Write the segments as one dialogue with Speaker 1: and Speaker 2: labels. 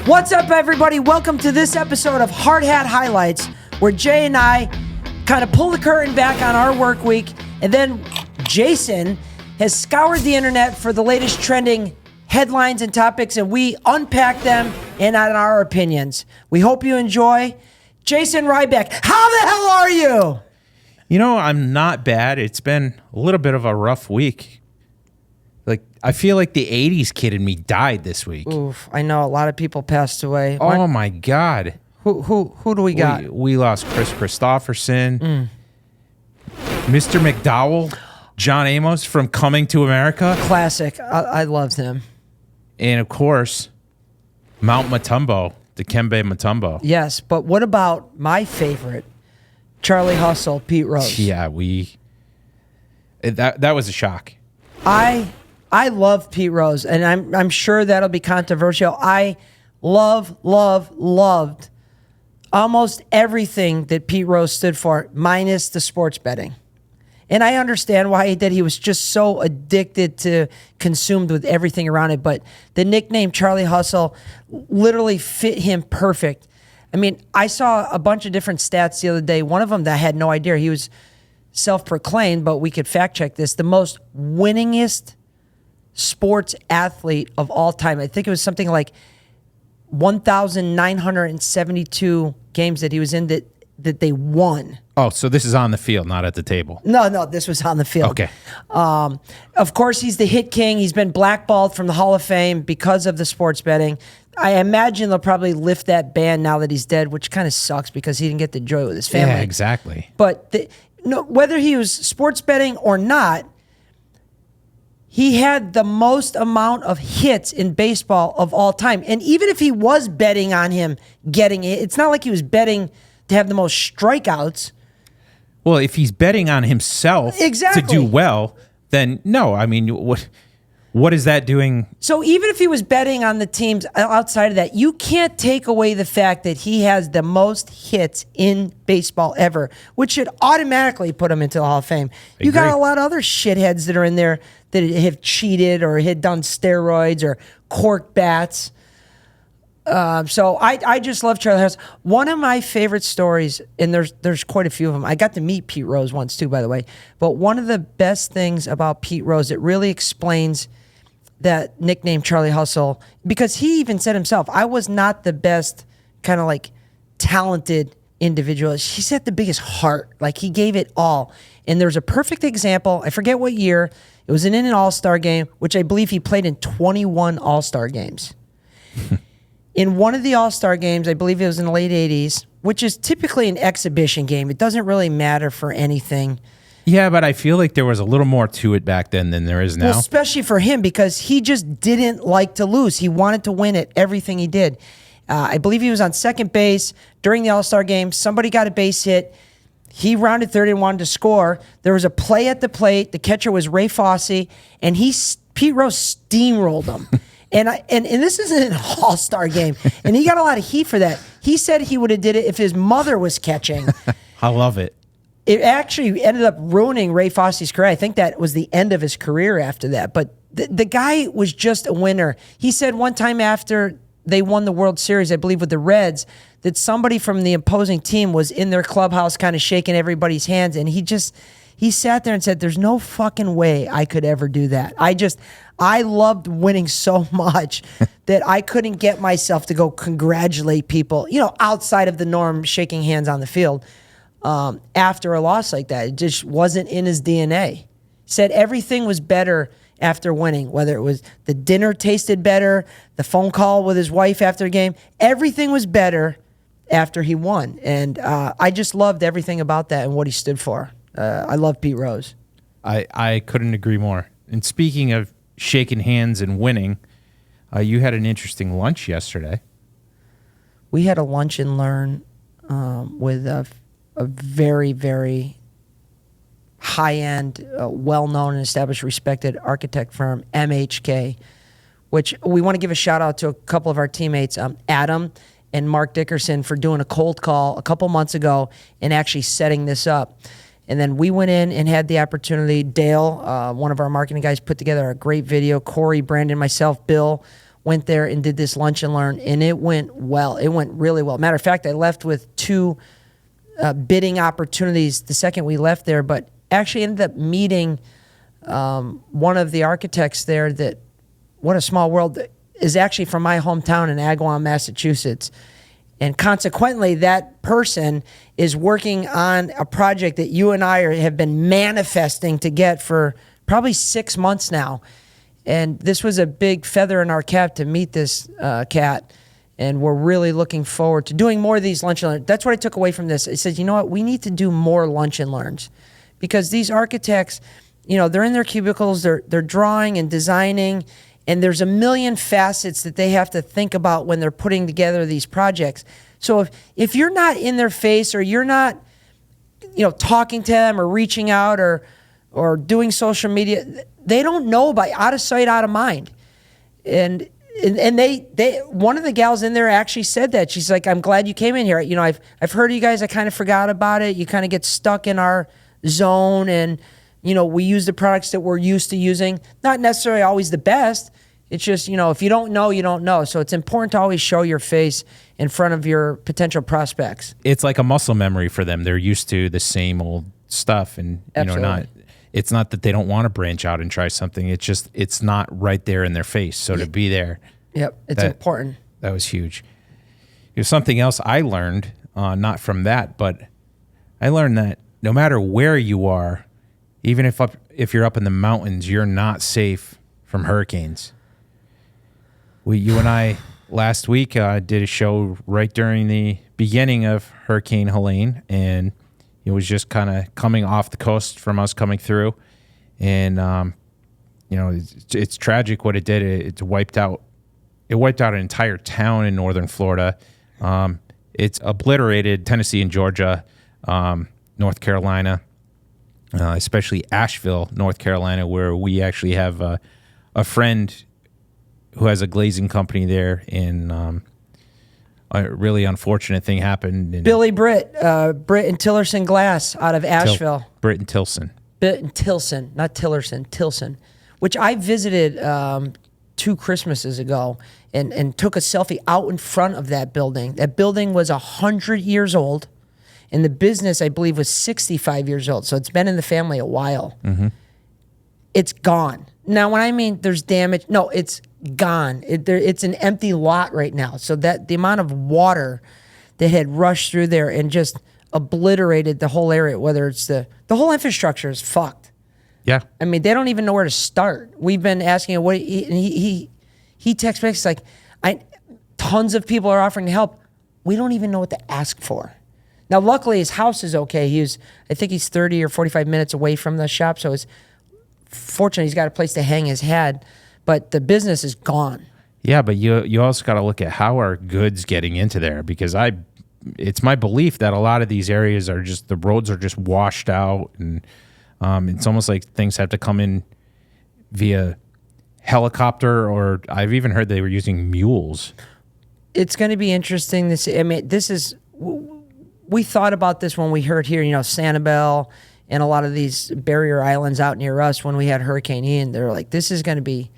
Speaker 1: What's up, everybody? Welcome to this episode of Hard Hat Highlights, where Jay and I kind of pull the curtain back on our work week, and then Jason has scoured the internet for the latest trending headlines and topics, and we unpack them and on our opinions. We hope you enjoy. Jason Ryback, how the hell are you?
Speaker 2: You know, I'm not bad. It's been a little bit of a rough week. Like, I feel like the 80s kid in me died this week.
Speaker 1: Oof, I know a lot of people passed away.
Speaker 2: Oh, my God.
Speaker 1: Who do we got?
Speaker 2: We lost Chris Christopherson, Mr. McDowell, John Amos from Coming to America.
Speaker 1: Classic. I loved him.
Speaker 2: And, of course, Mount Mutombo, Dikembe Mutombo.
Speaker 1: Yes, but what about my favorite, Charlie Hustle, Pete Rose?
Speaker 2: Yeah, that was a shock.
Speaker 1: I love Pete Rose, and I'm sure that'll be controversial. I loved almost everything that Pete Rose stood for, minus the sports betting. And I understand why he did. He was just so addicted to, consumed with everything around it. But the nickname Charlie Hustle literally fit him perfect. I mean, I saw a bunch of different stats the other day. One of them that I had no idea. He was self-proclaimed, but we could fact check this, the most winningest sports athlete of all time. I think it was something like 1,972 games that he was in that they won.
Speaker 2: Oh, so this is on the field, not at the table.
Speaker 1: No, this was on the field.
Speaker 2: Okay.
Speaker 1: Of course, he's the hit king. He's been blackballed from the Hall of Fame because of the sports betting. I imagine they'll probably lift that ban now that he's dead, which kind of sucks because he didn't get to enjoy it with his family.
Speaker 2: Yeah, exactly.
Speaker 1: But whether he was sports betting or not, he had the most amount of hits in baseball of all time. And even if he was betting on him getting it, it's not like he was betting to have the most strikeouts.
Speaker 2: Well, if he's betting on himself to do well, then no. I mean, what is that doing? So
Speaker 1: even if he was betting on the teams outside of that, you can't take away the fact that he has the most hits in baseball ever, which should automatically put him into the Hall of Fame. You got a lot of other shitheads that are in there that have cheated or had done steroids or cork bats. So I just love Charlie Hustle. One of my favorite stories, and there's quite a few of them. I got to meet Pete Rose once too, by the way. But one of the best things about Pete Rose, it really explains that nickname Charlie Hustle, because he even said himself, I was not the best kind of like talented individual. He said the biggest heart. Like he gave it all. And there's a perfect example. I forget what year. It was in an All-Star game, which I believe he played in 21 All-Star games. In one of the All-Star games, I believe it was in the late 80s, which is typically an exhibition game. It doesn't really matter for anything.
Speaker 2: Yeah, but I feel like there was a little more to it back then than there is now.
Speaker 1: Well, especially for him, because he just didn't like to lose. He wanted to win at everything he did. I believe he was on second base during the All-Star game. Somebody got a base hit. He rounded third and wanted to score. There was a play at the plate. The catcher was Ray Fosse, and Pete Rose steamrolled him. And this isn't an All-Star game, and he got a lot of heat for that. He said he would have did it if his mother was catching.
Speaker 2: I love it.
Speaker 1: It actually ended up ruining Ray Fosse's career. I think that was the end of his career after that. But the guy was just a winner. He said one time after they won the World Series, I believe with the Reds, that somebody from the opposing team was in their clubhouse kind of shaking everybody's hands, and he sat there and said, there's no fucking way I could ever do that. I loved winning so much that I couldn't get myself to go congratulate people, outside of the norm, shaking hands on the field after a loss like that. It just wasn't in his DNA. He said everything was better after winning, whether it was the dinner tasted better, the phone call with his wife after a game, everything was better after he won. And I just loved everything about that and what he stood for. I love Pete Rose.
Speaker 2: I couldn't agree more. And speaking of shaking hands and winning, you had an interesting lunch yesterday.
Speaker 1: We had a lunch and learn with a very, very high-end, well-known and established, respected architect firm, MHK, which we want to give a shout-out to a couple of our teammates, Adam and Mark Dickerson, for doing a cold call a couple months ago and actually setting this up. And then we went in and had the opportunity. Dale, one of our marketing guys, put together a great video. Corey, Brandon, myself, Bill went there and did this lunch and learn, and it went well. It went really well. Matter of fact, I left with 2 bidding opportunities the second we left there, but actually ended up meeting one of the architects there that, what a small world, is actually from my hometown in Agawam, Massachusetts. And consequently, that person is working on a project that you and I have been manifesting to get for probably 6 months now. And this was a big feather in our cap to meet this cat. And we're really looking forward to doing more of these lunch and learns. That's what I took away from this. It says, you know what? We need to do more lunch and learns. Because these architects, they're in their cubicles, they're drawing and designing, and there's a million facets that they have to think about when they're putting together these projects. So if you're not in their face, or you're not, talking to them or reaching out or doing social media, they don't know about out of sight, out of mind. And they one of the gals in there actually said that. She's like, I'm glad you came in here. I've heard of you guys. I kind of forgot about it. You kind of get stuck in our zone, and we use the products that we're used to using. Not necessarily always the best. It's just, if you don't know, you don't know. So it's important to always show your face in front of your potential prospects.
Speaker 2: It's like a muscle memory for them. They're used to the same old stuff, and it's not that they don't want to branch out and try something. It's just, it's not right there in their face. So to be there.
Speaker 1: Yep. It's important.
Speaker 2: That was huge. There's something else I learned, not from that, but I learned that no matter where you are, even if you're up in the mountains, you're not safe from hurricanes. You and I last week did a show right during the beginning of Hurricane Helene, and it was just kind of coming off the coast from us coming through, and it's tragic what it did. It wiped out an entire town in northern Florida. It's obliterated Tennessee and Georgia, North Carolina, especially Asheville, North Carolina, where we actually have a friend who has a glazing company there, and a really unfortunate thing happened.
Speaker 1: Billy Britt and Tillerson Glass out of Asheville.
Speaker 2: Britt and Tilson.
Speaker 1: Britt and Tilson, not Tillerson, Tilson, which I visited 2 Christmases ago and took a selfie out in front of that building. That building was 100 years old, and the business, I believe, was 65 years old. So it's been in the family a while. Mm-hmm. It's gone. Now, when I mean there's damage, no, it's gone. It's an empty lot right now. So that the amount of water that had rushed through there and just obliterated the whole area, whether it's the whole infrastructure is fucked.
Speaker 2: Yeah.
Speaker 1: I mean, they don't even know where to start. We've been asking him, and he texts back, it's like, tons of people are offering to help. We don't even know what to ask for. Now, luckily, his house is okay. I think he's 30 or 45 minutes away from the shop, so it's fortunate he's got a place to hang his hat, but the business is gone.
Speaker 2: Yeah, but you also got to look at how are goods getting into there, because it's my belief that a lot of these areas are just, the roads are just washed out, and it's almost like things have to come in via helicopter, or I've even heard they were using mules. It's
Speaker 1: going to be interesting to see. I mean, we thought about this when we heard here, Sanibel and a lot of these barrier islands out near us when we had Hurricane Ian. They're like, this is going to be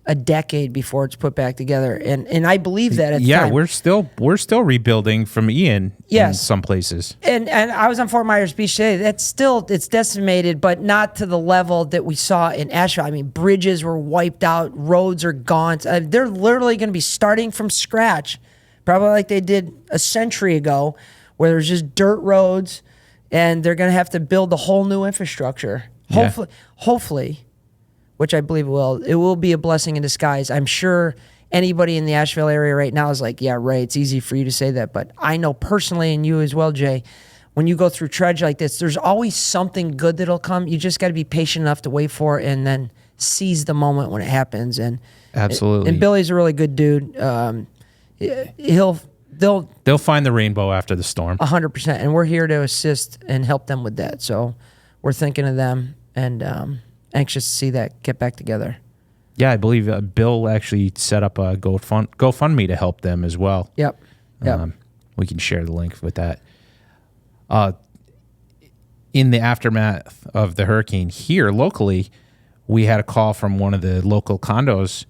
Speaker 1: a decade before it's put back together, and I believe that at the time.
Speaker 2: we're still rebuilding from Ian.
Speaker 1: Yes.
Speaker 2: In some places.
Speaker 1: And I was on Fort Myers Beach today. It's decimated, but not to the level that we saw in Asheville. I mean, bridges were wiped out, roads are gone. They're literally going to be starting from scratch, probably like they did a century ago, where there's just dirt roads, and they're going to have to build a whole new infrastructure. Hopefully, which I believe it will be a blessing in disguise. I'm sure anybody in the Asheville area right now is like, yeah, right, it's easy for you to say that. But I know personally, and you as well, Jay, when you go through tragedy like this, there's always something good that'll come. You just got to be patient enough to wait for it and then seize the moment when it happens. And
Speaker 2: absolutely.
Speaker 1: And Billy's a really good dude. They'll
Speaker 2: find the rainbow after the storm.
Speaker 1: 100%. And we're here to assist and help them with that. So we're thinking of them, and anxious to see that get back together.
Speaker 2: Yeah, I believe Bill actually set up a GoFundMe to help them as well.
Speaker 1: Yep.
Speaker 2: We can share the link with that. in the aftermath of the hurricane here locally, we had a call from one of the local condos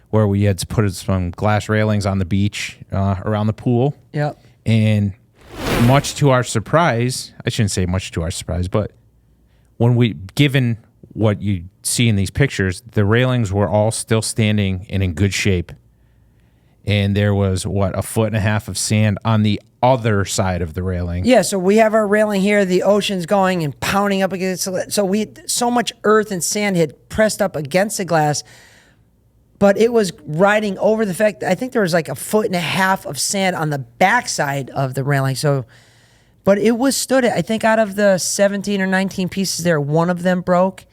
Speaker 2: where we had to put some glass railings on the beach around the pool.
Speaker 1: Yep.
Speaker 2: And much to our surprise, I shouldn't say much to our surprise, but given what you see in these pictures, the railings were all still standing and in good shape. And there was, a 1.5 foot of sand on the other side of the railing.
Speaker 1: Yeah, so we have our railing here. The ocean's going and pounding up against it. So so much earth and sand had pressed up against the glass, but it was riding over the fact that I think there was like 1.5 foot of sand on the backside of the railing. So, but it withstood it. I think out of the 17 or 19 pieces there, one of them broke.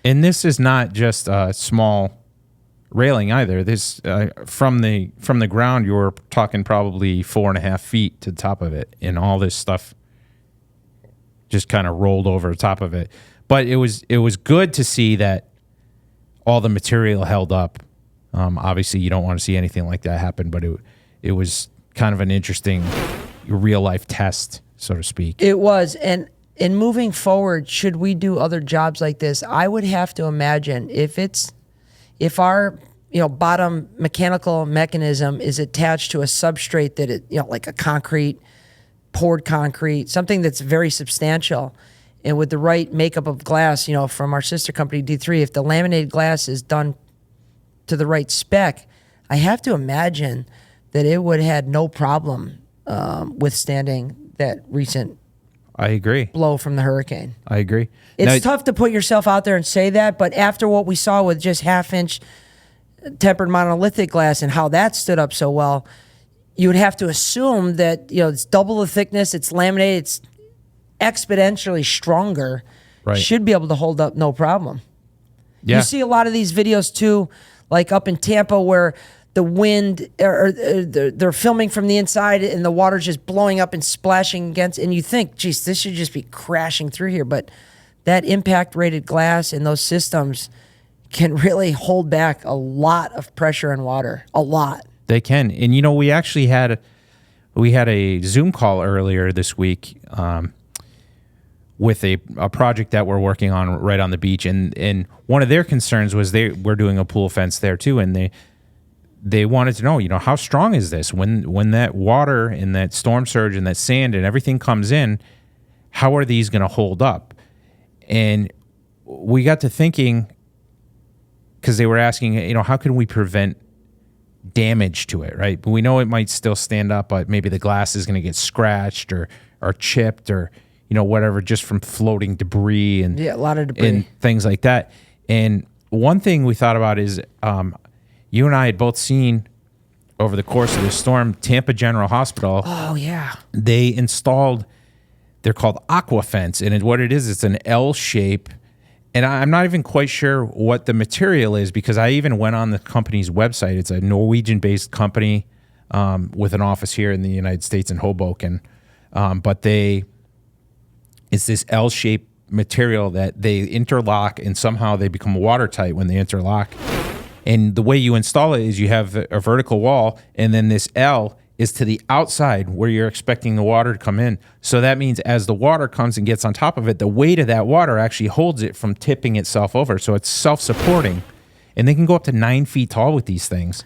Speaker 2: And this is not just a small railing either. This from the ground, you were talking probably 4.5 feet to the top of it, and all this stuff just kind of rolled over the top of it. But it was good to see that all the material held up. Obviously, you don't want to see anything like that happen, but it was kind of an interesting real life test, so to speak.
Speaker 1: It was, and moving forward, should we do other jobs like this, I would have to imagine if our bottom mechanical mechanism is attached to a substrate that it like a poured concrete, something that's very substantial, and with the right makeup of glass, from our sister company D3, if the laminated glass is done to the right spec, I have to imagine that it would have had no problem withstanding that recent
Speaker 2: I agree.
Speaker 1: blow from the hurricane.
Speaker 2: I agree.
Speaker 1: It's tough to put yourself out there and say that, but after what we saw with just 1/2-inch tempered monolithic glass and how that stood up so well, you would have to assume that it's double the thickness, it's laminated, it's exponentially stronger,
Speaker 2: right,
Speaker 1: should be able to hold up no problem.
Speaker 2: Yeah.
Speaker 1: You see a lot of these videos too, like up in Tampa, where the wind, or they're filming from the inside and the water's just blowing up and splashing against, and you think, geez, this should just be crashing through here. But that impact rated glass in those systems can really hold back a lot of pressure and water, a lot.
Speaker 2: They can. And, we actually had a Zoom call earlier this week with a project that we're working on right on the beach. And one of their concerns was we're doing a pool fence there too. And they wanted to know, how strong is this? When that water and that storm surge and that sand and everything comes in, how are these going to hold up? And we got to thinking, because they were asking, how can we prevent damage to it, right? But we know it might still stand up, but maybe the glass is going to get scratched or chipped or, whatever, just from floating debris and
Speaker 1: a lot of debris
Speaker 2: and things like that. And one thing we thought about is, you and I had both seen over the course of the storm, Tampa General Hospital.
Speaker 1: Oh yeah,
Speaker 2: they installed. They're called Aqua Fence, and what it is, it's an L shape. And I'm not even quite sure what the material is, because I even went on the company's website. It's a Norwegian-based company with an office here in the United States in Hoboken. But it's this L-shaped material that they interlock, and somehow they become watertight when they interlock. And the way you install it is you have a vertical wall, and then this L is to the outside where you're expecting the water to come in. So that means as the water comes and gets on top of it, the weight of that water actually holds it from tipping itself over. So it's self-supporting. And they can go up to 9 feet tall with these things.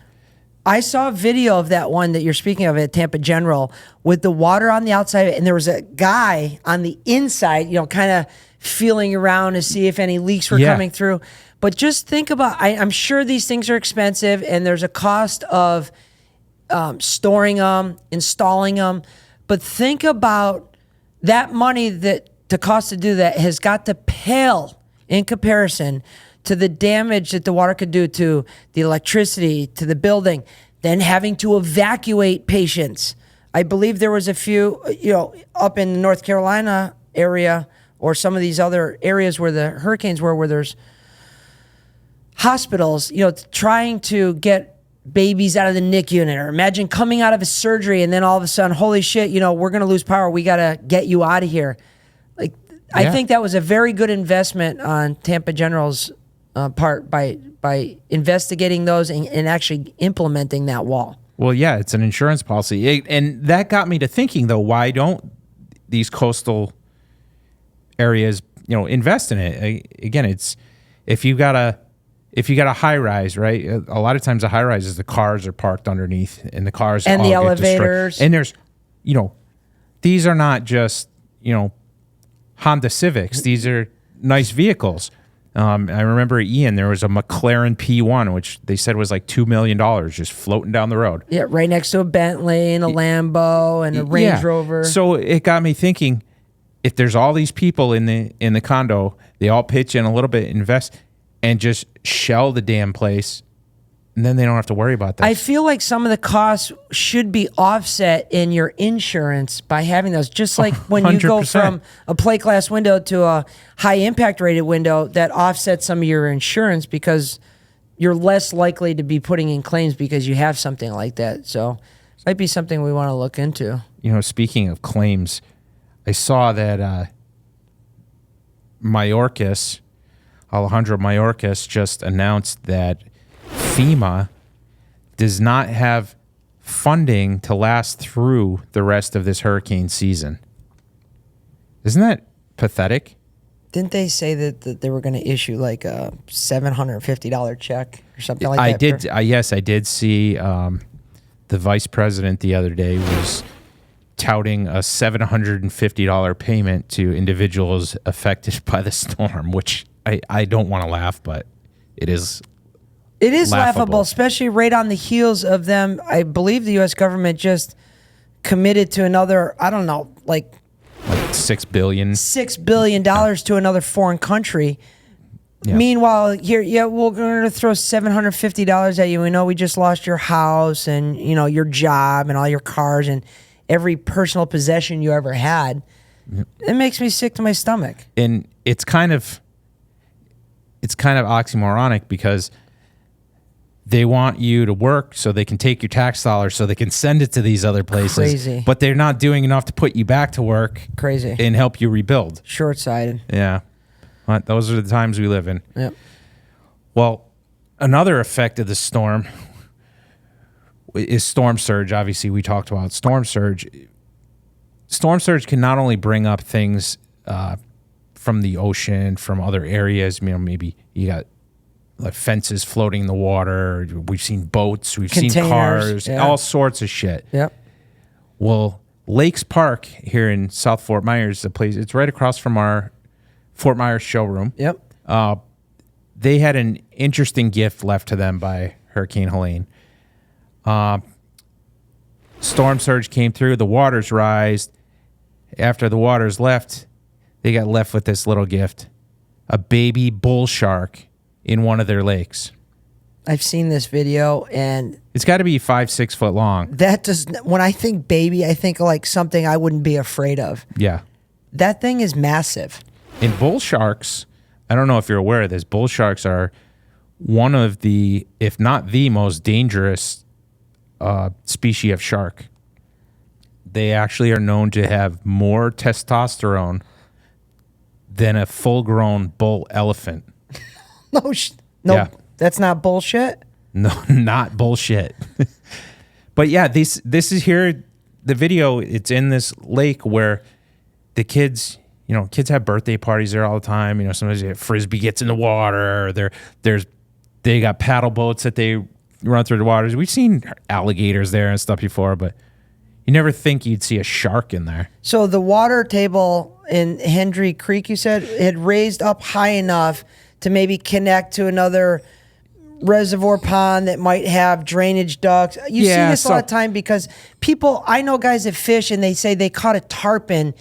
Speaker 1: I saw a video of that one that you're speaking of at Tampa General with the water on the outside, and there was a guy on the inside, kind of feeling around to see if any leaks were coming through. But just think about, I'm sure these things are expensive, and there's a cost of storing them, installing them. But think about that money that the cost to do that has got to pale in comparison to the damage that the water could do to the electricity, to the building, then having to evacuate patients. I believe there was a few, up in the North Carolina area or some of these other areas where the hurricanes were, where there's hospitals, trying to get babies out of the NICU unit, or imagine coming out of a surgery and then all of a sudden, holy shit, we're going to lose power. We got to get you out of here. I think that was a very good investment on Tampa General's part by investigating those and actually implementing that wall.
Speaker 2: Well, yeah, it's an insurance policy. And that got me to thinking, though, why don't these coastal areas, invest in it. Again, it's if you got a high rise, right? A lot of times the high rises, the cars are parked underneath, and the cars
Speaker 1: and
Speaker 2: all
Speaker 1: the
Speaker 2: get
Speaker 1: elevators.
Speaker 2: destroyed. And there's, these are not just Honda Civics. These are nice vehicles. I remember Ian, there was a McLaren P1, which they said was like $2 million, just floating down the road.
Speaker 1: Yeah, right next to a Bentley and a Lambo and a Range Rover.
Speaker 2: So it got me thinking, if there's all these people in the condo, they all pitch in a little bit, invest, and just shell the damn place, and then they don't have to worry about that.
Speaker 1: I feel like some of the costs should be offset in your insurance by having those. Just like when you go
Speaker 2: 100%.
Speaker 1: from a plate glass window to a high impact rated window, that offsets some of your insurance because you're less likely to be putting in claims because you have something like that. So might be something we want to look into.
Speaker 2: Speaking of claims, I saw that Alejandro Mayorkas just announced that FEMA does not have funding to last through the rest of this hurricane season. Isn't that pathetic?
Speaker 1: Didn't they say that they were going to issue like a $750 check or something like that?
Speaker 2: Yes, I did see the vice president the other day was touting a $750 payment to individuals affected by the storm, which I don't want to laugh, but it is.
Speaker 1: It is laughable, especially right on the heels of them. I believe the U.S. government just committed to another, I don't know, like
Speaker 2: $6 billion.
Speaker 1: $6 billion to another foreign country. Yeah. Meanwhile, here, we're going to throw $750 at you. We know we just lost your house and your job and all your cars and every personal possession you ever had. Yep. It makes me sick to my stomach.
Speaker 2: And it's kind of oxymoronic because they want you to work so they can take your tax dollars so they can send it to these other places.
Speaker 1: Crazy.
Speaker 2: But they're not doing enough to put you back to work.
Speaker 1: Crazy.
Speaker 2: And help you rebuild.
Speaker 1: Short-sighted.
Speaker 2: Yeah. But those are the times we live in.
Speaker 1: Yep.
Speaker 2: Well, another effect of the storm is storm surge. Obviously, we talked about storm surge. Storm surge can not only bring up things from the ocean, from other areas. Maybe you got like fences floating in the water. We've seen boats. We've seen cars. Yeah. All sorts of shit.
Speaker 1: Yep.
Speaker 2: Well, Lakes Park here in South Fort Myers, the place, it's right across from our Fort Myers showroom.
Speaker 1: Yep.
Speaker 2: They had an interesting gift left to them by Hurricane Helene. Storm surge came through. The waters rised. After the waters left, they got left with this little gift, a baby bull shark in one of their lakes.
Speaker 1: I've seen this video, and
Speaker 2: it's got to be 5-6 foot long.
Speaker 1: When I think baby, I think like something I wouldn't be afraid of.
Speaker 2: Yeah.
Speaker 1: That thing is massive.
Speaker 2: And bull sharks, I don't know if you're aware of this, bull sharks are one of the, if not the most dangerous species of shark. They actually are known to have more testosterone than a full-grown bull elephant.
Speaker 1: No, yeah. That's not bullshit.
Speaker 2: No, not bullshit. But yeah, this is here. The video. It's in this lake where the kids, kids have birthday parties there all the time. Sometimes frisbee gets in the water. They got paddle boats that they run through the waters. We've seen alligators there and stuff before, but you never think you'd see a shark in there.
Speaker 1: So the water table in Hendry Creek, you said, had raised up high enough to maybe connect to another reservoir pond that might have drainage ducts. You see this a lot of time because I know guys that fish and they say they caught a tarpon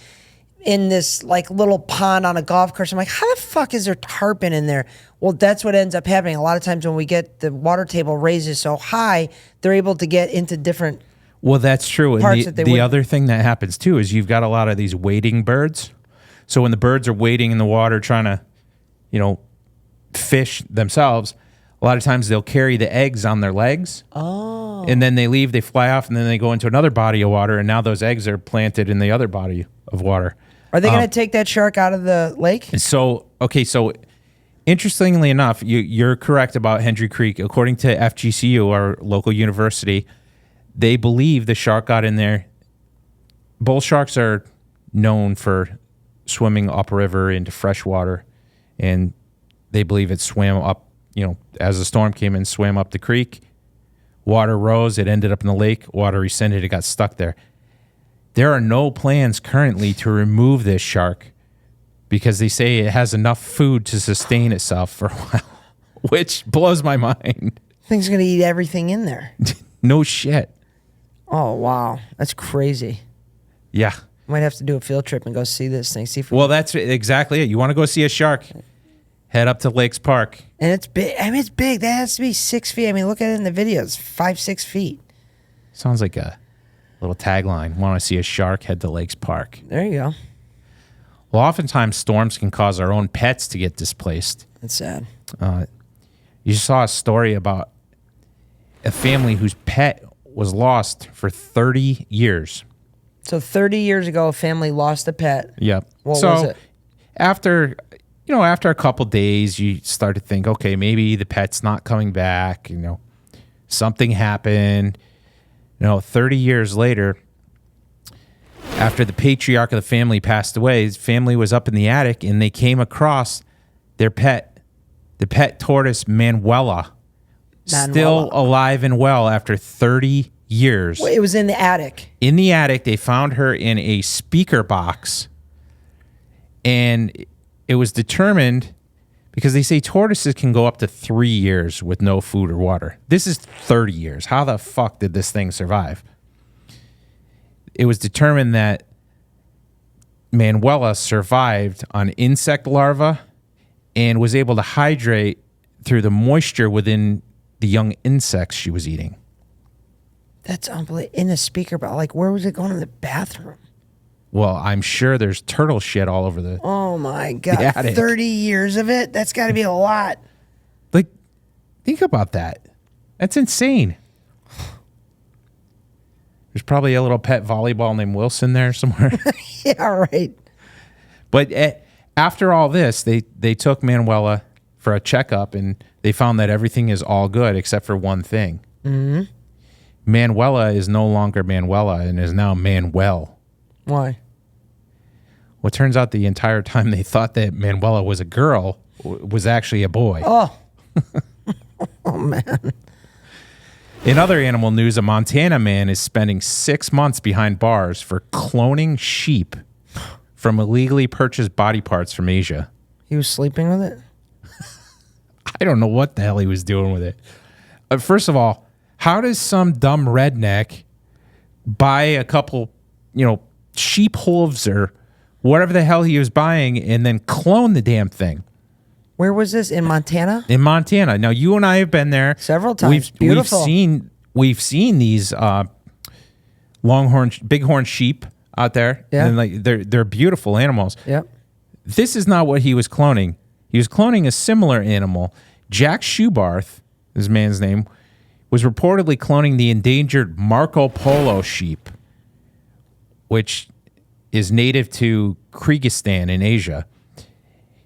Speaker 1: in this like little pond on a golf course. I'm like, how the fuck is there tarpon in there? Well, that's what ends up happening. A lot of times when we get the water table raises so high, they're able to get into different
Speaker 2: Well, that's true.
Speaker 1: And
Speaker 2: the other thing that happens too is you've got a lot of these wading birds. So when the birds are wading in the water trying to, fish themselves, a lot of times they'll carry the eggs on their legs.
Speaker 1: Oh.
Speaker 2: And then they leave, they fly off, and then they go into another body of water, and now those eggs are planted in the other body of water.
Speaker 1: Are they going to take that shark out of the lake?
Speaker 2: So interestingly enough, you're correct about Hendry Creek. According to FGCU, our local university, they believe the shark got in there. Bull sharks are known for swimming upriver into fresh water, and they believe it swam up, as the storm came in, swam up the creek. Water rose, it ended up in the lake. Water rescinded, it got stuck there. There are no plans currently to remove this shark because they say it has enough food to sustain itself for a while, which blows my mind.
Speaker 1: Thing's going to eat everything in there.
Speaker 2: No shit.
Speaker 1: Oh, wow. That's crazy.
Speaker 2: Yeah.
Speaker 1: Might have to do a field trip and go see this thing. See if
Speaker 2: Well, that's exactly it. You want to go see a shark, head up to Lakes Park.
Speaker 1: And it's big. I mean, it's big. That has to be 6 feet. I mean, look at it in the videos. 5-6 feet.
Speaker 2: Sounds like a little tagline. Want to see a shark, head to Lakes Park.
Speaker 1: There you go.
Speaker 2: Well, oftentimes storms can cause our own pets to get displaced.
Speaker 1: That's sad.
Speaker 2: You saw a story about a family whose pet was lost for 30 years.
Speaker 1: So 30 years ago, a family lost a pet.
Speaker 2: Yep.
Speaker 1: What was it?
Speaker 2: After a couple days, you start to think, okay, maybe the pet's not coming back. Something happened. 30 years later, after the patriarch of the family passed away, his family was up in the attic and they came across their pet, the pet tortoise Manuela, still alive and well after 30 years.
Speaker 1: Well, it was in the attic.
Speaker 2: In the attic, they found her in a speaker box, and it was determined because they say tortoises can go up to 3 years with no food or water. This is 30 years. How the fuck did this thing survive? It was determined that Manuela survived on insect larvae and was able to hydrate through the moisture within the young insects she was eating.
Speaker 1: That's unbelievable. In a speaker box. Like, where was it going to the bathroom?
Speaker 2: Well, I'm sure there's turtle shit all over the
Speaker 1: Oh, my God.
Speaker 2: the attic.
Speaker 1: 30 years of it? That's got to be a lot.
Speaker 2: Like, think about that. That's insane. There's probably a little pet volleyball named Wilson there somewhere.
Speaker 1: Yeah, right.
Speaker 2: But after all this, they took Manuela for a checkup, and they found that everything is all good except for one thing.
Speaker 1: Mm-hmm.
Speaker 2: Manuela is no longer Manuela and is now Manuel.
Speaker 1: Why?
Speaker 2: Well, it turns out the entire time they thought that Manuela was a girl was actually a boy.
Speaker 1: Oh. Oh, man.
Speaker 2: In other animal news, a Montana man is spending 6 months behind bars for cloning sheep from illegally purchased body parts from Asia.
Speaker 1: He was sleeping with it?
Speaker 2: I don't know what the hell he was doing with it. First of all, how does some dumb redneck buy a couple, sheep hooves or whatever the hell he was buying and then clone the damn thing?
Speaker 1: Where was this? In Montana?
Speaker 2: In Montana. Now, you and I have been there
Speaker 1: Several times. Beautiful.
Speaker 2: We've seen these bighorn sheep out there.
Speaker 1: Yeah.
Speaker 2: And they're beautiful animals.
Speaker 1: Yep.
Speaker 2: This is not what he was cloning. He was cloning a similar animal. Jack Schubarth, his man's name, was reportedly cloning the endangered Marco Polo sheep, which is native to Kyrgyzstan in Asia.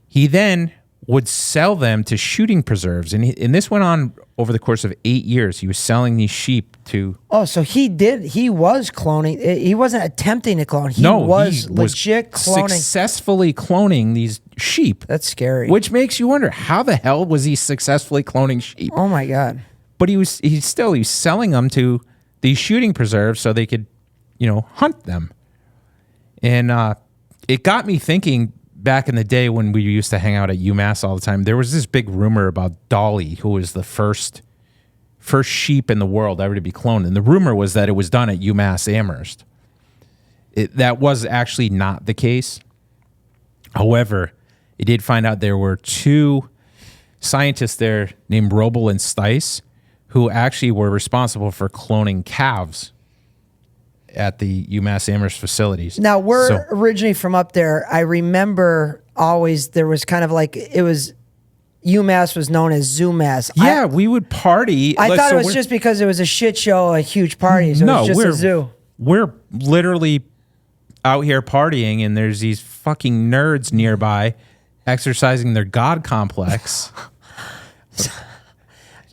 Speaker 2: He then would sell them to shooting preserves. And this went on over the course of 8 years. He was selling these sheep to...
Speaker 1: Oh, so he was cloning. He wasn't attempting to clone. He was legit cloning.
Speaker 2: Successfully cloning these sheep.
Speaker 1: That's scary.
Speaker 2: Which makes you wonder, how the hell was he successfully cloning sheep?
Speaker 1: Oh, my God.
Speaker 2: But he was selling them to these shooting preserves so they could, hunt them. And it got me thinking, back in the day when we used to hang out at UMass all the time, there was this big rumor about Dolly, who was the first sheep in the world ever to be cloned. And the rumor was that it was done at UMass Amherst. That was actually not the case. However, it did find out there were two scientists there named Robel and Stice who actually were responsible for cloning calves at the UMass Amherst facilities.
Speaker 1: Now, we're originally from up there. I remember always there was kind of like, it was, UMass was known as Zoomass.
Speaker 2: Yeah, we would party.
Speaker 1: I thought it was just because it was a shit show, a huge party. So it was just a zoo.
Speaker 2: We're literally out here partying, and there's these fucking nerds nearby exercising their God complex.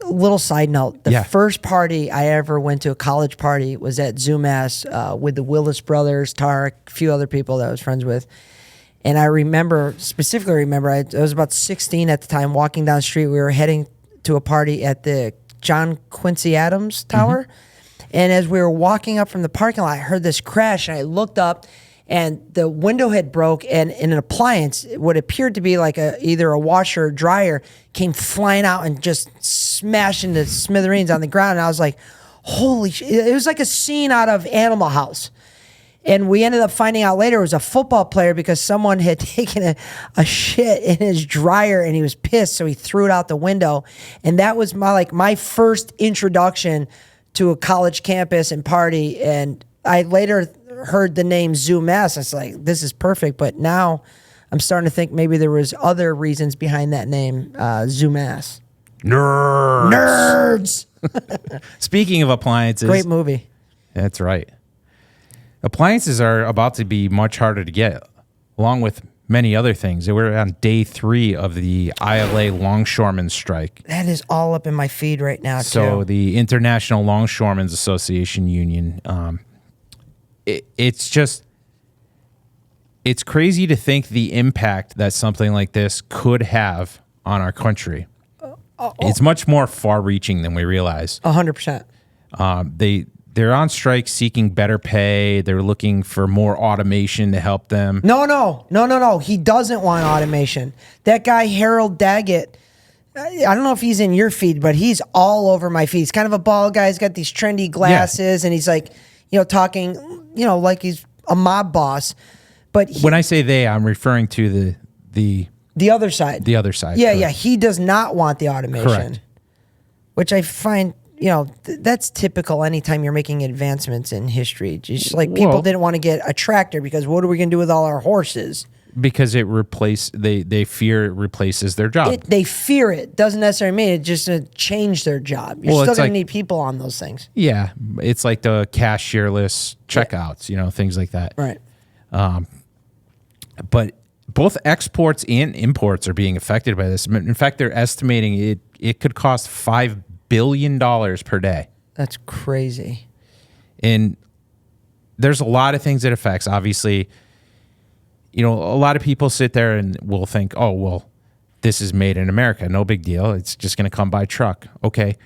Speaker 1: Little side note, the first party I ever went to, a college party, was at Zoomass with the Willis brothers, Tarek, a few other people that I was friends with. And I specifically remember, I was about 16 at the time, walking down the street. We were heading to a party at the John Quincy Adams Tower. And as we were walking up from the parking lot, I heard this crash, and I looked up, and the window had broke, and an appliance, what appeared to be like either a washer or dryer, came flying out and just smashed into smithereens on the ground. And I was like, holy shit. It was like a scene out of Animal House. And we ended up finding out later it was a football player because someone had taken a shit in his dryer and he was pissed, so he threw it out the window. And that was my first introduction to a college campus and party. And I later heard the name ZooMass. I was like, this is perfect. But now I'm starting to think maybe there was other reasons behind that name, ZooMass.
Speaker 2: Nerds. Speaking of appliances.
Speaker 1: Great movie.
Speaker 2: That's right. Appliances are about to be much harder to get, along with many other things. We're on day 3 of the ILA longshoremen strike.
Speaker 1: That is all up in my feed right now,
Speaker 2: So
Speaker 1: too.
Speaker 2: the International Longshoremen's Association Union, it's crazy to think the impact that something like this could have on our country. It's much more far-reaching than we realize.
Speaker 1: 100%.
Speaker 2: They're on strike seeking better pay. They're looking for more automation to help them.
Speaker 1: No. He doesn't want automation. That guy, Harold Daggett, I don't know if he's in your feed, but he's all over my feed. He's kind of a bald guy. He's got these trendy glasses, and he's like, talking, like he's a mob boss. But
Speaker 2: when I say they, I'm referring to the
Speaker 1: other side.
Speaker 2: The other side.
Speaker 1: Yeah,
Speaker 2: correct.
Speaker 1: yeah. He does not want the automation.
Speaker 2: Correct.
Speaker 1: Which I find, that's typical anytime you're making advancements in history. Just like people didn't want to get a tractor because what are we going to do with all our horses?
Speaker 2: Because they fear it replaces their job.
Speaker 1: They fear it. Doesn't necessarily mean it just to change their job. You're still going to need people on those things.
Speaker 2: Yeah. It's like the cashierless checkouts, things like that.
Speaker 1: Right.
Speaker 2: But both exports and imports are being affected by this. In fact, they're estimating it could cost $5 billion per day.
Speaker 1: That's crazy.
Speaker 2: And there's a lot of things that affects. Obviously, a lot of people sit there and will think, oh, well, this is made in America. No big deal. It's just going to come by truck. Okay.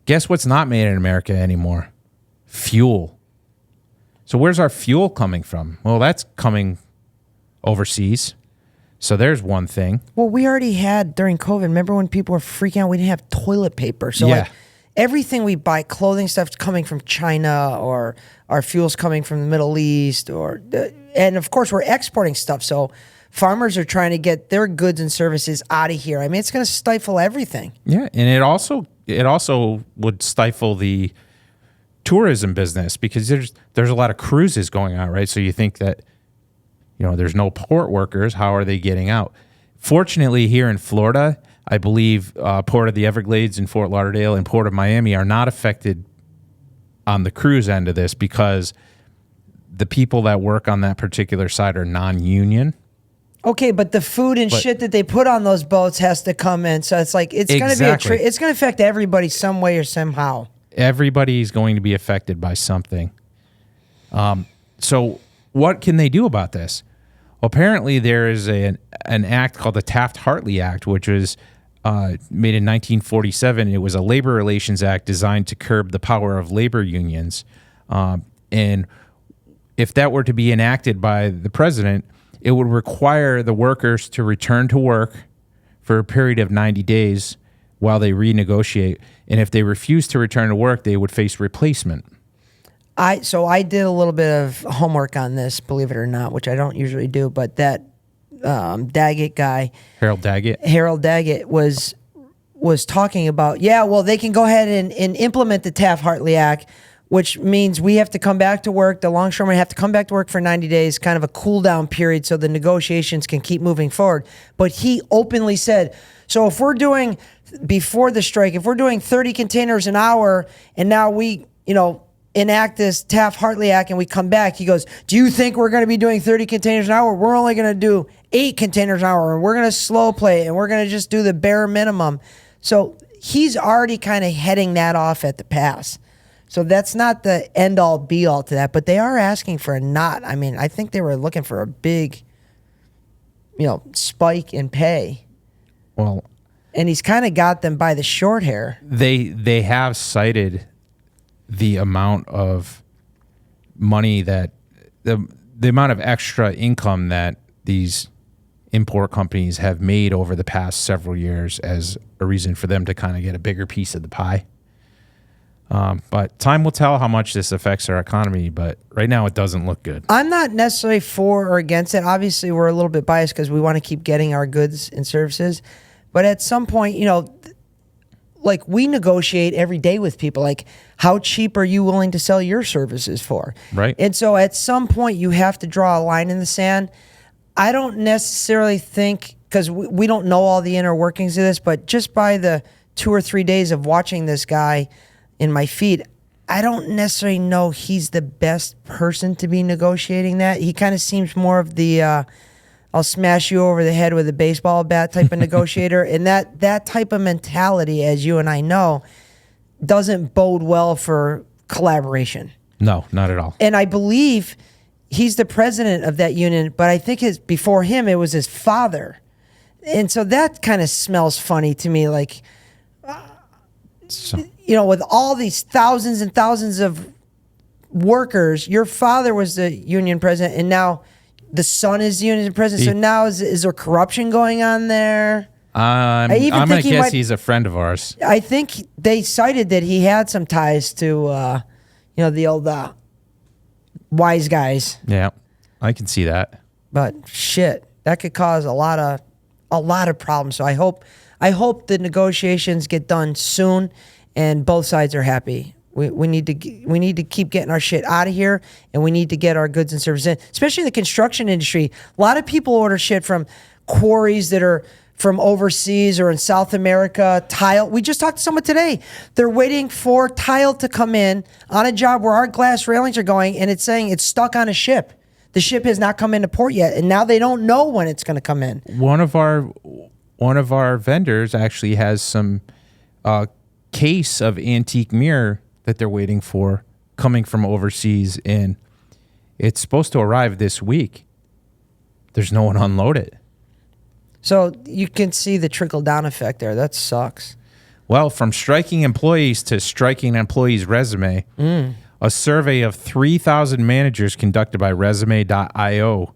Speaker 2: Guess what's not made in America anymore? Fuel. So where's our fuel coming from? Well, that's coming overseas. So there's one thing.
Speaker 1: Well, we already had during COVID. Remember when people were freaking out? We didn't have toilet paper. So like everything we buy, clothing stuff's coming from China, or our fuel's coming from the Middle East, and of course we're exporting stuff. So farmers are trying to get their goods and services out of here. I mean, it's going to stifle everything.
Speaker 2: Yeah, and it also would stifle the tourism business because there's a lot of cruises going out, right? So you think that there's no port workers. How are they getting out? Fortunately, here in Florida, I believe Port of the Everglades in Fort Lauderdale and Port of Miami are not affected on the cruise end of this because the people that work on that particular side are non-union.
Speaker 1: Okay, but the food and shit that they put on those boats has to come in. So it's like it's going to be it's going to affect everybody some way or somehow.
Speaker 2: Everybody's going to be affected by something. So what can they do about this? Well, apparently there is an act called the Taft-Hartley Act, which was made in 1947. It was a labor relations act designed to curb the power of labor unions. And if that were to be enacted by the president, it would require the workers to return to work for a period of 90 days while they renegotiate. And if they refuse to return to work, they would face replacement.
Speaker 1: So I did a little bit of homework on this, believe it or not, which I don't usually do, but that Daggett guy,
Speaker 2: Harold
Speaker 1: Daggett was talking about, they can go ahead and implement the Taft-Hartley Act, which means we have to come back to work. The longshoremen have to come back to work for 90 days, kind of a cool down period so the negotiations can keep moving forward. But he openly said, so if we're doing, before the strike, if we're doing 30 containers an hour and now we, enact this Taft-Hartley Act and we come back, he goes, do you think we're going to be doing 30 containers an hour? We're only going to do 8 containers an hour, and we're going to slow play it, and we're going to just do the bare minimum. So he's already kind of heading that off at the pass. So that's not the end all be all to that, but they are asking for a not. I mean, I think they were looking for a big spike in pay.
Speaker 2: Well,
Speaker 1: And he's kind of got them by the short hair.
Speaker 2: they have cited the amount of money that the amount of extra income that these import companies have made over the past several years as a reason for them to kind of get a bigger piece of the pie. But time will tell how much this affects our economy, but right now it doesn't look good.
Speaker 1: I'm not necessarily for or against it. Obviously, we're a little bit biased because we want to keep getting our goods and services. But at some point, like we negotiate every day with people. Like, how cheap are you willing to sell your services for?
Speaker 2: Right.
Speaker 1: And so at some point, you have to draw a line in the sand. I don't necessarily think, because we don't know all the inner workings of this, but just by the 2 or 3 days of watching this guy in my feed, I don't necessarily know he's the best person to be negotiating that. He kind of seems more of the I'll smash you over the head with a baseball bat type of negotiator. And that type of mentality, as you and I know, doesn't bode well for collaboration.
Speaker 2: No, not at all.
Speaker 1: And I believe he's the president of that union, but I think before him, it was his father. And so that kind of smells funny to me. Like, with all these thousands and thousands of workers, your father was the union president, and now the son is the union president. So now is there corruption going on there?
Speaker 2: I'm going to guess he's a friend of ours.
Speaker 1: I think they cited that he had some ties to, the old wise guys.
Speaker 2: Yeah, I can see that.
Speaker 1: But shit, that could cause a lot of problems. So I hope the negotiations get done soon, and both sides are happy. We need to keep getting our shit out of here, and we need to get our goods and services in, especially in the construction industry. A lot of people order shit from quarries that are from overseas or in South America. Tile. We just talked to someone today. They're waiting for tile to come in on a job where our glass railings are going, and it's saying it's stuck on a ship. The ship has not come into port yet, and now they don't know when it's going to come in.
Speaker 2: One of our vendors actually has some case of antique mirror that they're waiting for coming from overseas, and it's supposed to arrive this week. There's no one to unload it.
Speaker 1: So you can see the trickle-down effect there. That sucks.
Speaker 2: Well, from striking employees to striking an employee's resume, a survey of 3,000 managers conducted by Resume.io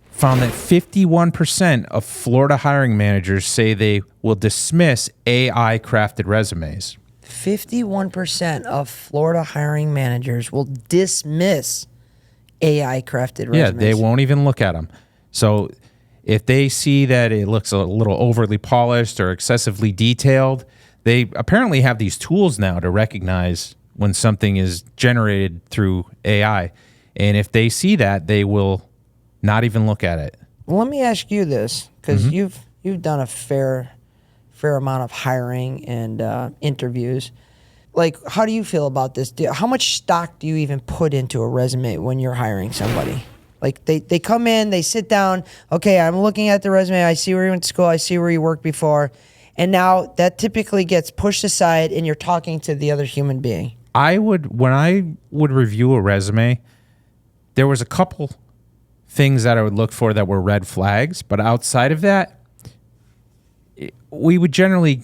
Speaker 2: found that 51% of Florida hiring managers say they will dismiss AI-crafted resumes.
Speaker 1: 51% of Florida hiring managers will dismiss AI-crafted resumes.
Speaker 2: Yeah, they won't even look at them. So if they see that it looks a little overly polished or excessively detailed, they apparently have these tools now to recognize when something is generated through AI. And if they see that, they will not even look at it.
Speaker 1: Well, let me ask you this, because you've done a fair amount of hiring and interviews. Like, how do you feel about this? How much stock do you even put into a resume when you're hiring somebody? Like, they come in, they sit down. Okay, I'm looking at the resume. I see where you went to school. I see where you worked before. And now that typically gets pushed aside, and you're talking to the other human being.
Speaker 2: When I would review a resume, there was a couple things that I would look for that were red flags. But outside of that, we would generally,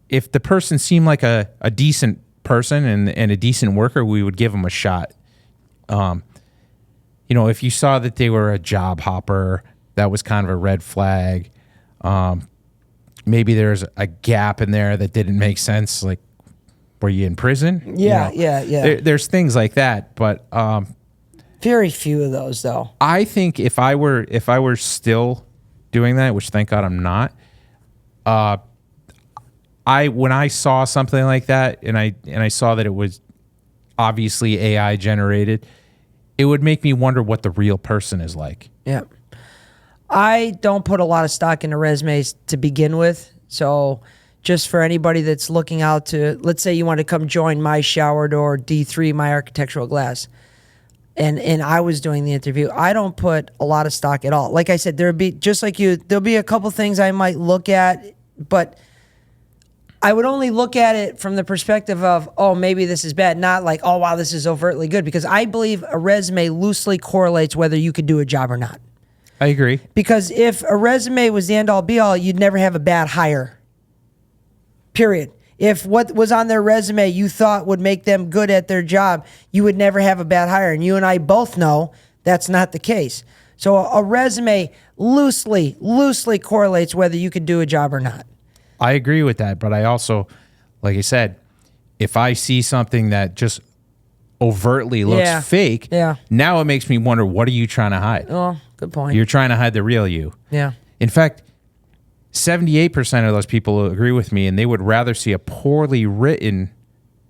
Speaker 2: if the person seemed like a decent person and a decent worker, we would give them a shot. If you saw that they were a job hopper, that was kind of a red flag. Maybe there's a gap in there that didn't make sense. Like, were you in prison?
Speaker 1: Yeah.
Speaker 2: There's things like that, but
Speaker 1: very few of those, though.
Speaker 2: I think if I were still doing that, which thank God I'm not, when I saw something like that and I saw that it was obviously AI generated, it would make me wonder what the real person is like.
Speaker 1: Yeah. I don't put a lot of stock into resumes to begin with. So just for anybody that's looking out to, let's say you want to come join my shower door D3, my architectural glass, and I was doing the interview, I don't put a lot of stock at all. Like I said, there'll be, just like you, there'll be a couple things I might look at, but I would only look at it from the perspective of, oh, maybe this is bad, not like, oh, wow, this is overtly good, because I believe a resume loosely correlates whether you could do a job or not.
Speaker 2: I agree.
Speaker 1: Because if a resume was the end all be all, you'd never have a bad hire. Period. If what was on their resume you thought would make them good at their job, you would never have a bad hire. And you and I both know that's not the case. So a resume loosely correlates whether you could do a job or not.
Speaker 2: I agree with that, but I also, like I said, if I see something that just overtly looks fake, now it makes me wonder, what are you trying to hide?
Speaker 1: Oh, good point.
Speaker 2: You're trying to hide the real you.
Speaker 1: Yeah.
Speaker 2: In fact, 78% of those people agree with me, and they would rather see a poorly written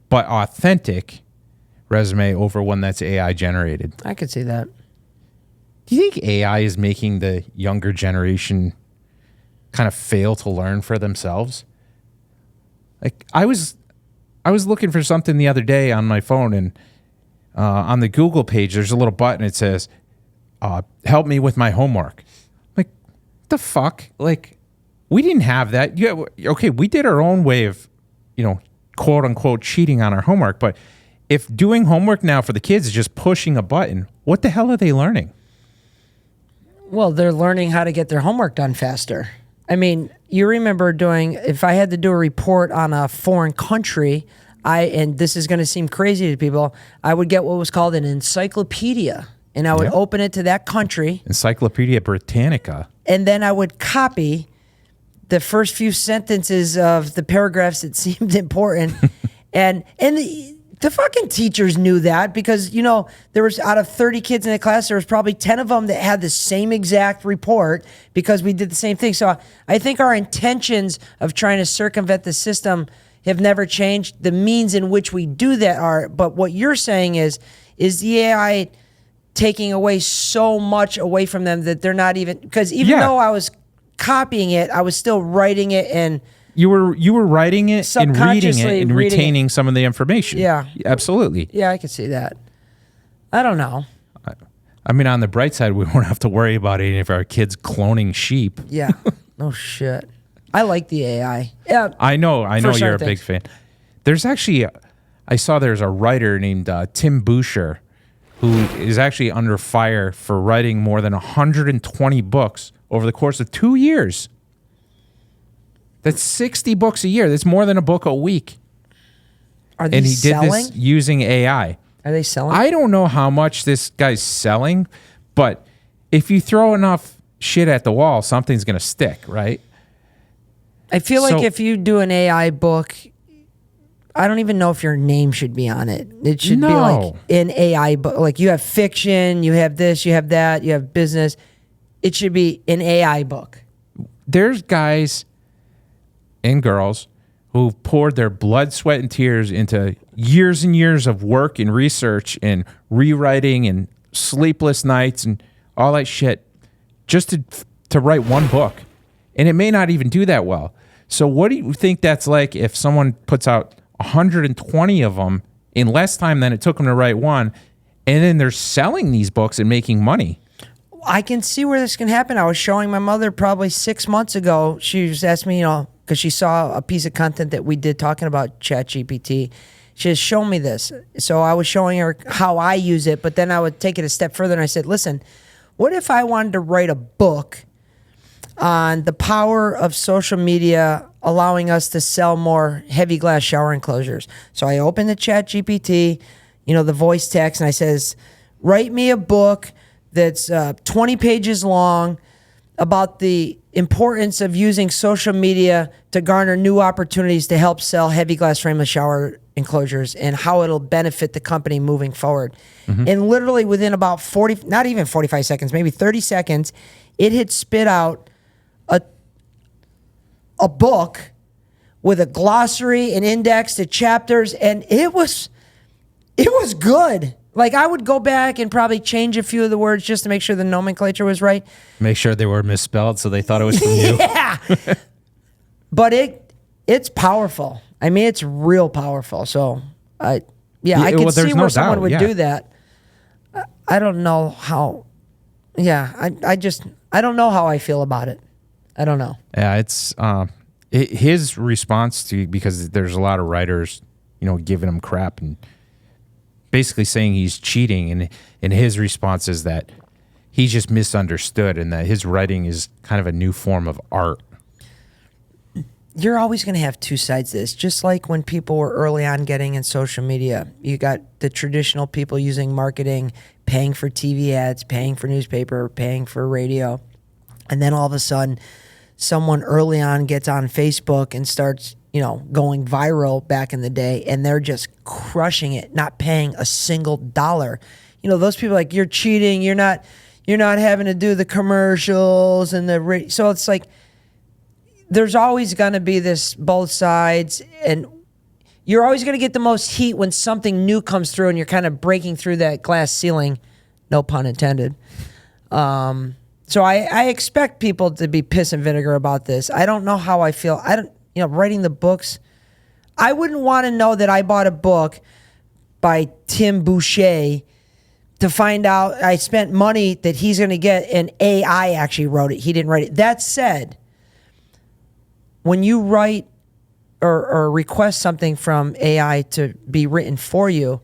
Speaker 2: but authentic resume over one that's AI generated.
Speaker 1: I could see that.
Speaker 2: Do you think AI is making the younger generation kind of fail to learn for themselves? Like I was looking for something the other day on my phone, and on the Google page, there's a little button. It says, "Help me with my homework." Like, the fuck? Like, we didn't have that. Yeah, okay, we did our own way of, quote unquote, cheating on our homework. But if doing homework now for the kids is just pushing a button, what the hell are they learning?
Speaker 1: Well, they're learning how to get their homework done faster. I mean, you remember if I had to do a report on a foreign country, and this is going to seem crazy to people, I would get what was called an encyclopedia, and I would open it to that country.
Speaker 2: Encyclopedia Britannica.
Speaker 1: And then I would copy the first few sentences of the paragraphs that seemed important. and the fucking teachers knew that because, there was out of 30 kids in the class, there was probably 10 of them that had the same exact report because we did the same thing. So I think our intentions of trying to circumvent the system have never changed. The means in which we do that are, but what you're saying is the AI taking away so much away from them that they're not even, because even though I was copying it, I was still writing it and
Speaker 2: you were writing it and reading it and retaining some of the information.
Speaker 1: Yeah.
Speaker 2: Absolutely.
Speaker 1: Yeah, I could see that. I don't know.
Speaker 2: I mean, on the bright side, we won't have to worry about any of our kids cloning sheep.
Speaker 1: Yeah. No shit. I like the AI. Yeah.
Speaker 2: I know you're a big fan. There's actually, I saw there's a writer named Tim Boucher who is actually under fire for writing more than 120 books over the course of 2 years. That's 60 books a year. That's more than a book a week.
Speaker 1: Are they selling?
Speaker 2: And he did this using AI.
Speaker 1: Are they selling?
Speaker 2: I don't know how much this guy's selling, but if you throw enough shit at the wall, something's going to stick, right?
Speaker 1: I feel like if you do an AI book, I don't even know if your name should be on it. It should be like an AI book. Like you have fiction, you have this, you have that, you have business. It should be an AI book.
Speaker 2: There's guys and girls who've poured their blood, sweat, and tears into years and years of work and research and rewriting and sleepless nights and all that shit just to write one book. And it may not even do that well. So what do you think that's like if someone puts out 120 of them in less time than it took them to write one, and then they're selling these books and making money?
Speaker 1: I can see where this can happen. I was showing my mother probably 6 months ago. She just asked me, because she saw a piece of content that we did talking about ChatGPT. She says, show me this. So I was showing her how I use it, but then I would take it a step further and I said, listen, what if I wanted to write a book on the power of social media allowing us to sell more heavy glass shower enclosures? So I opened the ChatGPT, the voice text, and I says, write me a book that's 20 pages long about the importance of using social media to garner new opportunities to help sell heavy glass frameless shower enclosures and how it'll benefit the company moving forward. Mm-hmm. And literally within about 40, not even 45 seconds, maybe 30 seconds, it had spit out a book with a glossary, an index to chapters, and it was good. Like, I would go back and probably change a few of the words just to make sure the nomenclature was right.
Speaker 2: Make sure they were misspelled so they thought it was from you.
Speaker 1: Yeah. But it's powerful. I mean, it's real powerful. So, I can see where someone would do that. I don't know how. Yeah, I don't know how I feel about it. I don't know.
Speaker 2: Yeah, it's his response to, because there's a lot of writers, giving him crap and basically saying he's cheating, and his response is that he's just misunderstood, and that his writing is kind of a new form of art.
Speaker 1: You're always going to have two sides to this. Just like when people were early on getting in social media, you got the traditional people using marketing, paying for TV ads, paying for newspaper, paying for radio. And then all of a sudden, someone early on gets on Facebook and starts, going viral back in the day, and they're just crushing it, not paying a single dollar. Those people are like, you're cheating. You're not having to do the commercials and so it's like, there's always going to be this both sides, and you're always going to get the most heat when something new comes through and you're kind of breaking through that glass ceiling, no pun intended. So I expect people to be piss and vinegar about this. I don't know how I feel. Writing the books, I wouldn't want to know that I bought a book by Tim Boucher to find out I spent money that he's going to get, and AI actually wrote it. He didn't write it. That said, when you write or request something from AI to be written for you,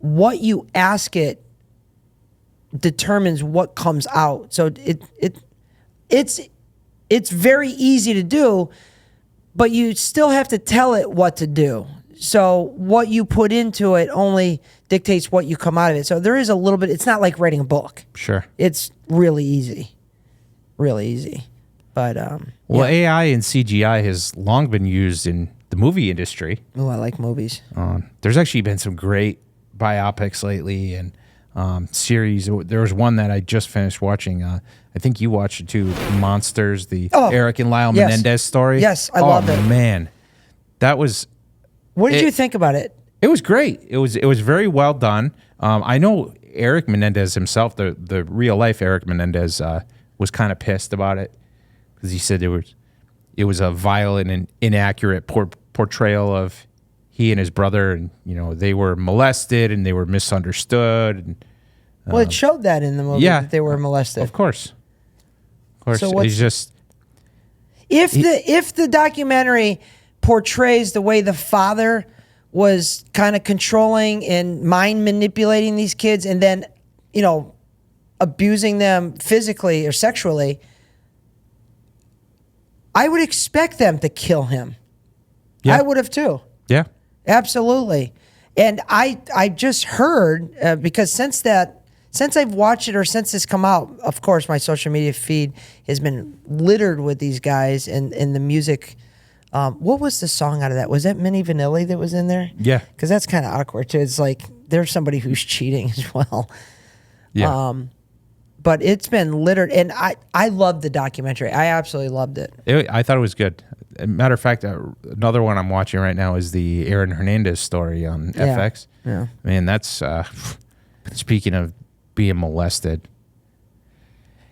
Speaker 1: what you ask it determines what comes out. So it's very easy to do, but you still have to tell it what to do. So what you put into it only dictates what you come out of it. So there is a little bit, it's not like writing a book.
Speaker 2: Sure.
Speaker 1: It's really easy. Really easy. But
Speaker 2: AI and CGI has long been used in the movie industry.
Speaker 1: Oh, I like movies.
Speaker 2: There's actually been some great biopics lately, and series. There was one that I just finished watching. I think you watched it too, Monsters, the Eric and Lyle Menendez story.
Speaker 1: Yes, I loved it.
Speaker 2: Oh man, that was.
Speaker 1: What did you think about it?
Speaker 2: It was great. It was very well done. I know Eric Menendez himself, the real life Eric Menendez, was kind of pissed about it because he said it was a violent and inaccurate portrayal of he and his brother, and they were molested and they were misunderstood. And,
Speaker 1: well, it showed that in the movie that they were molested.
Speaker 2: Of course.
Speaker 1: So
Speaker 2: he's just
Speaker 1: if the documentary portrays the way the father was kind of controlling and mind manipulating these kids, and then abusing them physically or sexually, I would expect them to kill him.
Speaker 2: Yeah.
Speaker 1: I would have too.
Speaker 2: Yeah.
Speaker 1: Absolutely. And I just heard, because since I've watched it, or since this come out, of course, my social media feed has been littered with these guys and the music. What was the song out of that? Was that Milli Vanilli that was in there?
Speaker 2: Yeah.
Speaker 1: Because that's kind of awkward too. It's like there's somebody who's cheating as well.
Speaker 2: Yeah.
Speaker 1: But it's been littered, and I loved the documentary. I absolutely loved it.
Speaker 2: I thought it was good. Matter of fact, another one I'm watching right now is the Aaron Hernandez story on FX.
Speaker 1: Yeah.
Speaker 2: Man, that's speaking of being molested.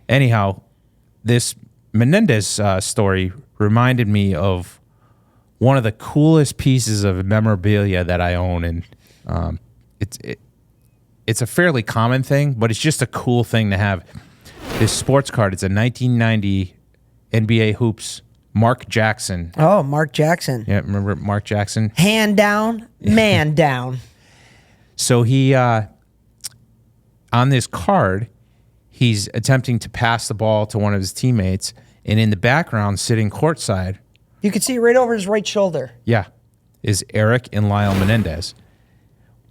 Speaker 2: Anyhow, this Menendez story reminded me of one of the coolest pieces of memorabilia that I own, and it's a fairly common thing, but it's just a cool thing to have. This sports card, it's a 1990 NBA Hoops Mark Jackson.
Speaker 1: Oh, Mark Jackson.
Speaker 2: Yeah, remember Mark Jackson?
Speaker 1: Hand down, man down.
Speaker 2: So he, on this card, he's attempting to pass the ball to one of his teammates, and in the background, sitting courtside.
Speaker 1: You can see it right over his right shoulder.
Speaker 2: Yeah, is Eric and Lyle Menendez.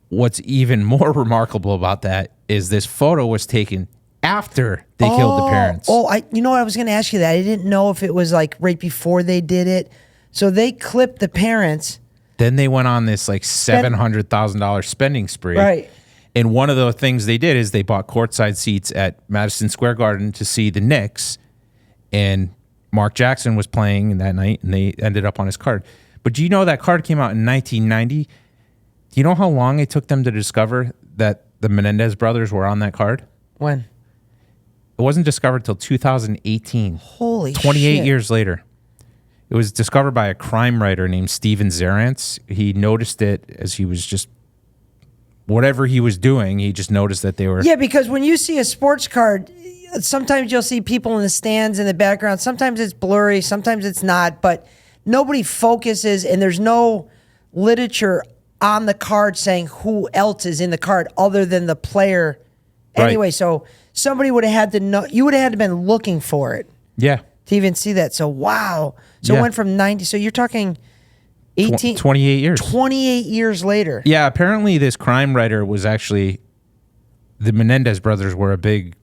Speaker 2: What's even more remarkable about that is this photo was taken after they killed the parents.
Speaker 1: Oh, I was going to ask you that. I didn't know if it was like right before they did it. So they clipped the parents.
Speaker 2: Then they went on this like $700,000 spending spree.
Speaker 1: Right.
Speaker 2: And one of the things they did is they bought courtside seats at Madison Square Garden to see the Knicks. And Mark Jackson was playing that night, and they ended up on his card. But do you know that card came out in 1990? Do you know how long it took them to discover that the Menendez brothers were on that card?
Speaker 1: When?
Speaker 2: It wasn't discovered till 2018.
Speaker 1: Holy
Speaker 2: 28
Speaker 1: shit.
Speaker 2: years later. It was discovered by a crime writer named Steven Zarantz. He noticed it as he was just, whatever he was doing, he just noticed that they were...
Speaker 1: Yeah, because when you see a sports card, sometimes you'll see people in the stands in the background. Sometimes it's blurry, sometimes it's not, but nobody focuses, and there's no literature on the card saying who else is in the card other than the player.
Speaker 2: Right.
Speaker 1: Anyway, so somebody would have had to know. You would have had to been looking for it
Speaker 2: Yeah.
Speaker 1: to even see that. So wow. So
Speaker 2: Yeah.
Speaker 1: it went from 90. So you're talking 18,
Speaker 2: 28 years.
Speaker 1: 28 years later.
Speaker 2: Yeah, apparently this crime writer was actually, the Menendez brothers were a big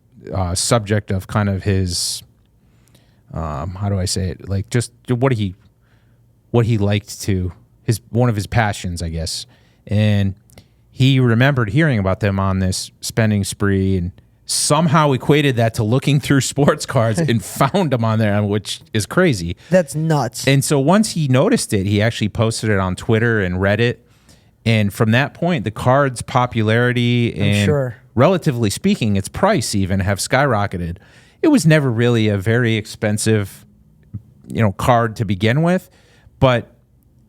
Speaker 2: subject of kind of his, how do I say it? Like just what he liked to, one of his passions, I guess. And he remembered hearing about them on this spending spree and somehow equated that to looking through sports cards and found them on there, which is crazy.
Speaker 1: That's nuts.
Speaker 2: And so once he noticed it, he actually posted it on Twitter and Reddit. And from that point, the card's popularity and relatively speaking, its price even have skyrocketed. It was never really a very expensive, card to begin with, but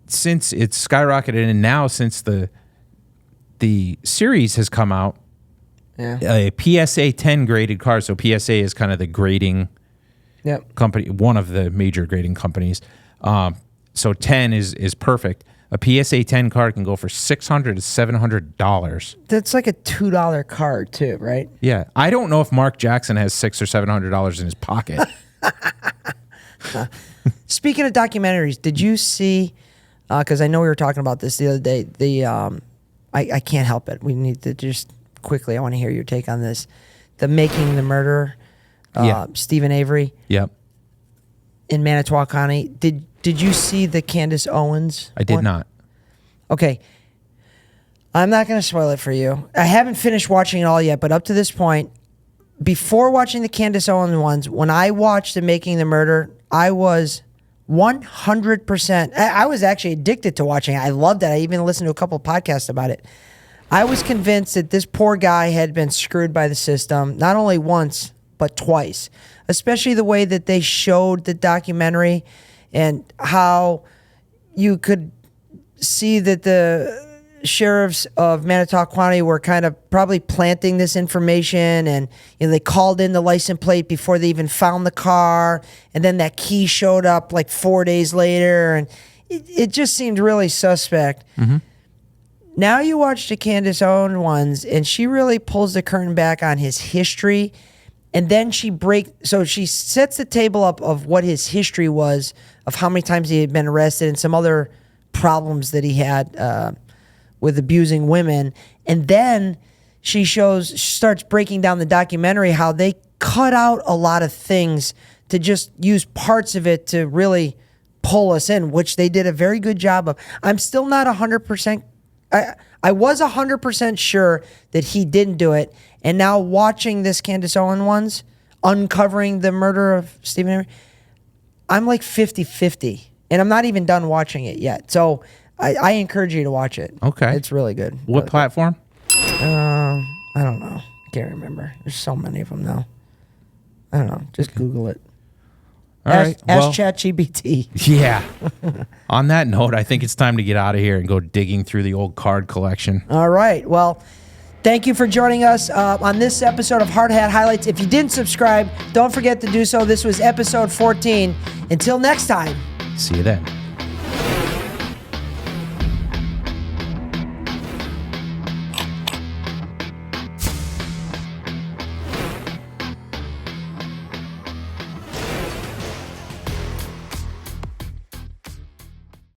Speaker 2: since it's skyrocketed and now since the series has come out, a PSA 10 graded card. So PSA is kind of the grading company, one of the major grading companies. So 10 is perfect. A PSA 10 card can go for $600 to $700.
Speaker 1: That's like a $2 card too, right?
Speaker 2: Yeah, I don't know if Mark Jackson has $600 or $700 in his pocket.
Speaker 1: Speaking of documentaries, did you see? Because I know we were talking about this the other day. I can't help it. We need to just quickly. I want to hear your take on this. The Making the Murderer. Stephen Avery.
Speaker 2: Yep.
Speaker 1: In Manitowoc County. Did you see the Candace Owens?
Speaker 2: I did not.
Speaker 1: Okay. I'm not going to spoil it for you. I haven't finished watching it all yet, but up to this point, before watching the Candace Owens ones, when I watched the Making the Murder, I was 100%. I was actually addicted to watching it. I loved it. I even listened to a couple of podcasts about it. I was convinced that this poor guy had been screwed by the system, not only once, but twice. Especially the way that they showed the documentary and how you could see that the sheriffs of Manitowoc County were kind of probably planting this information, and they called in the license plate before they even found the car, and then that key showed up like 4 days later, and it just seemed really suspect.
Speaker 2: Mm-hmm.
Speaker 1: Now you watch the Candace Owens ones, and she really pulls the curtain back on his history, and then she sets the table up of what his history was, of how many times he had been arrested and some other problems that he had with abusing women. And then she starts breaking down the documentary, how they cut out a lot of things to just use parts of it to really pull us in, which they did a very good job of. I'm still not 100%. I was 100% sure that he didn't do it. And now watching this Candace Owens ones, uncovering the murder of Stephen Avery, I'm like 50-50. And I'm not even done watching it yet. So I encourage you to watch it.
Speaker 2: Okay.
Speaker 1: It's really good.
Speaker 2: What platform?
Speaker 1: I don't know. Can't remember. There's so many of them now. I don't know. Just Google it.
Speaker 2: All right.
Speaker 1: Ask ChatGPT.
Speaker 2: Yeah. On that note, I think it's time to get out of here and go digging through the old card collection.
Speaker 1: All right. Well, thank you for joining us on this episode of Hard Hat Highlights. If you didn't subscribe, don't forget to do so. This was episode 14. Until next time.
Speaker 2: See you then.